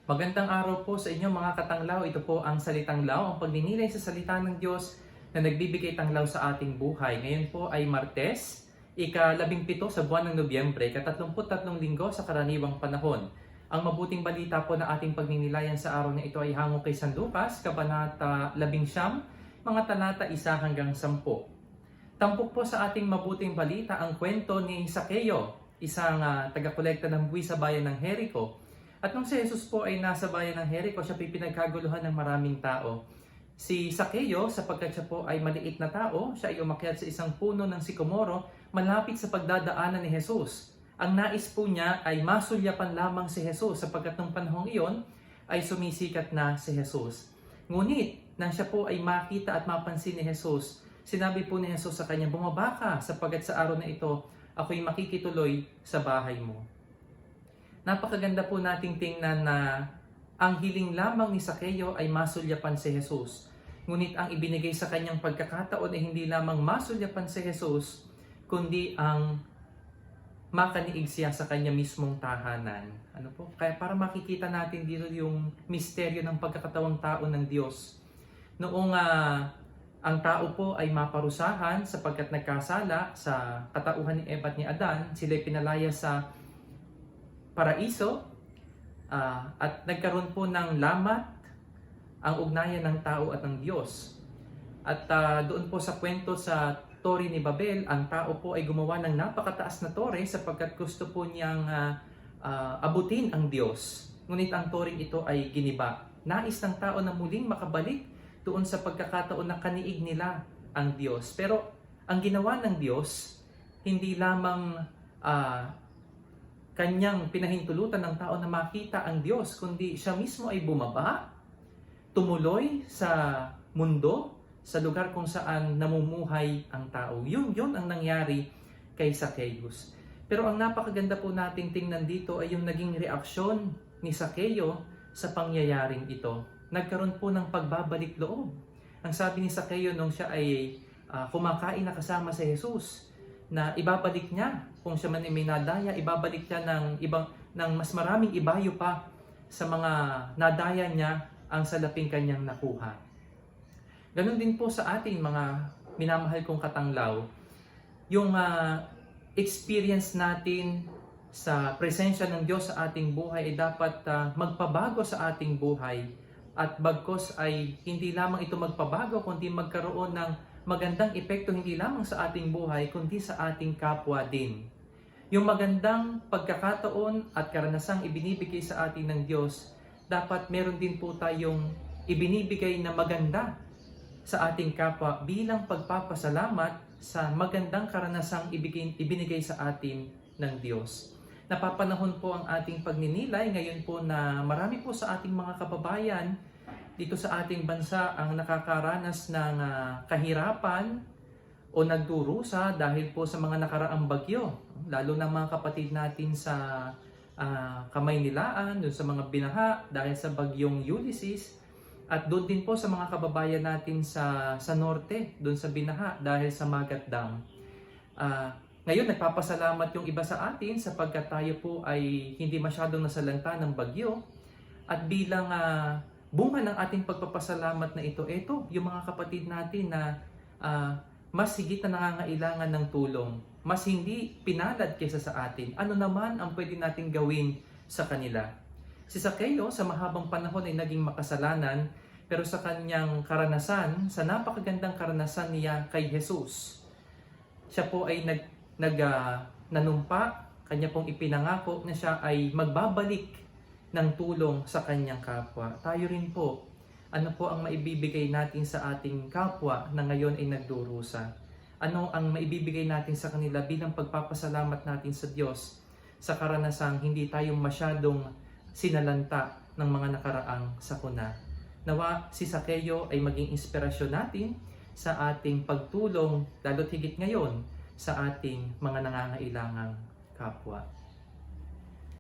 Magandang araw po sa inyo mga katanglaw. Ito po ang Salitang Law, ang pagninilay sa salita ng Diyos na nagbibigay tanglaw sa ating buhay. Ngayon po ay Martes, ika-17 sa buwan ng Nobyembre, ka-33 linggo sa karaniwang panahon. Ang mabuting balita po na ating pagninilayan sa araw na ito ay hango kay San Lucas, Kabanata 11, mga talata 1 hanggang 10. Tampok po sa ating mabuting balita ang kwento ni Zaccheo, isang taga-kolekta ng buwis sa bayan ng Jericho. At nung si Jesus po ay nasa bayan ng Jericho, siya pinagkaguluhan ng maraming tao. Si Zaccheo, sapagkat siya po ay maliit na tao, siya ay umakyat sa isang puno ng sikomoro malapit sa pagdadaanan ni Jesus. Ang nais po niya ay masulyapan lamang si Jesus sapagkat nung panahong iyon ay sumisikat na si Jesus. Ngunit, nang siya po ay makita at mapansin ni Jesus, sinabi po ni Jesus sa kanya, "Bumaba ka sapagkat sa araw na ito, ako'y makikituloy sa bahay mo." Napakaganda po nating tingnan na ang hiling lamang ni Zaccheo ay masulyapan si Jesus. Ngunit ang ibinigay sa kanyang pagkakataon ay hindi lamang masulyapan si Jesus, kundi ang makaniig siya sa kanya mismong tahanan. Ano po? Kaya para makikita natin dito yung misteryo ng pagkakatawang tao ng Diyos. Noong ang tao po ay maparusahan sapagkat nagkasala sa katauhan ni Eva at ni Adan, sila'y pinalaya sa paraiso at nagkaroon po ng lamat ang ugnayan ng tao at ng Diyos. At doon po sa kwento sa Tore ni Babel, ang tao po ay gumawa ng napakataas na tore sapagkat gusto po niyang abutin ang Diyos. Ngunit ang toring ito ay giniba. Nais ng tao na muling makabalik doon sa pagkakataon na kaniig nila ang Diyos. Pero ang ginawa ng Diyos, hindi lamang kanyang pinahintulutan ng tao na makita ang Diyos, kundi siya mismo ay bumaba, tumuloy sa mundo, sa lugar kung saan namumuhay ang tao. Yun ang nangyari kay Zacchaeus. Pero ang napakaganda po nating tingnan dito ay yung naging reaksyon ni Zaccheo sa pangyayaring ito. Nagkaroon po ng pagbabalik loob. Ang sabi ni Zaccheo nung siya ay kumakain na kasama si Jesus, na ibabalik niya, kung siya man ay may nadaya, ibabalik niya ng mas maraming ibayo pa sa mga nadaya niya ang salaping kanyang nakuha. Ganon din po sa ating mga minamahal kong katanglaw, yung experience natin sa presensya ng Diyos sa ating buhay ay dapat magpabago sa ating buhay, at bagkos ay hindi lamang ito magpabago kundi magkaroon ng magandang epekto hindi lamang sa ating buhay kundi sa ating kapwa din. Yung magandang pagkakataon at karanasang ibinibigay sa atin ng Diyos, dapat meron din po tayong ibinibigay na maganda sa ating kapwa bilang pagpapasalamat sa magandang karanasang ibinigay sa atin ng Diyos. Napapanahon po ang ating pagninilay ngayon po na marami po sa ating mga kababayan dito sa ating bansa ang nakakaranas ng kahirapan o nagdurusa dahil po sa mga nakaraang bagyo. Lalo na mga kapatid natin sa Kamaynilaan, doon sa mga binaha dahil sa bagyong Ulysses. At doon din po sa mga kababayan natin sa norte, doon sa binaha dahil sa Magat Dam. Ngayon, nagpapasalamat yung iba sa atin sapagkat tayo po ay hindi masyadong nasalanta ng bagyo. At bilang bunga ng ating pagpapasalamat na ito yung mga kapatid natin na mas higit na nangangailangan ng tulong, mas hindi pinalad kaysa sa atin. Ano naman ang pwede natin gawin sa kanila? Si Zaccheo sa mahabang panahon ay naging makasalanan, pero sa kanyang karanasan, sa napakagandang karanasan niya kay Jesus, siya po ay nanumpa, kanya pong ipinangako na siya ay magbabalik ng tulong sa kanyang kapwa. Tayo rin po, ano po ang maibibigay natin sa ating kapwa na ngayon ay nagdurusa? Ano ang maibibigay natin sa kanila bilang pagpapasalamat natin sa Diyos sa karanasang hindi tayo masyadong sinalanta ng mga nakaraang sakuna? Nawa si Zaccheo ay maging inspirasyon natin sa ating pagtulong, lalo't higit ngayon sa ating mga nangangailangang kapwa.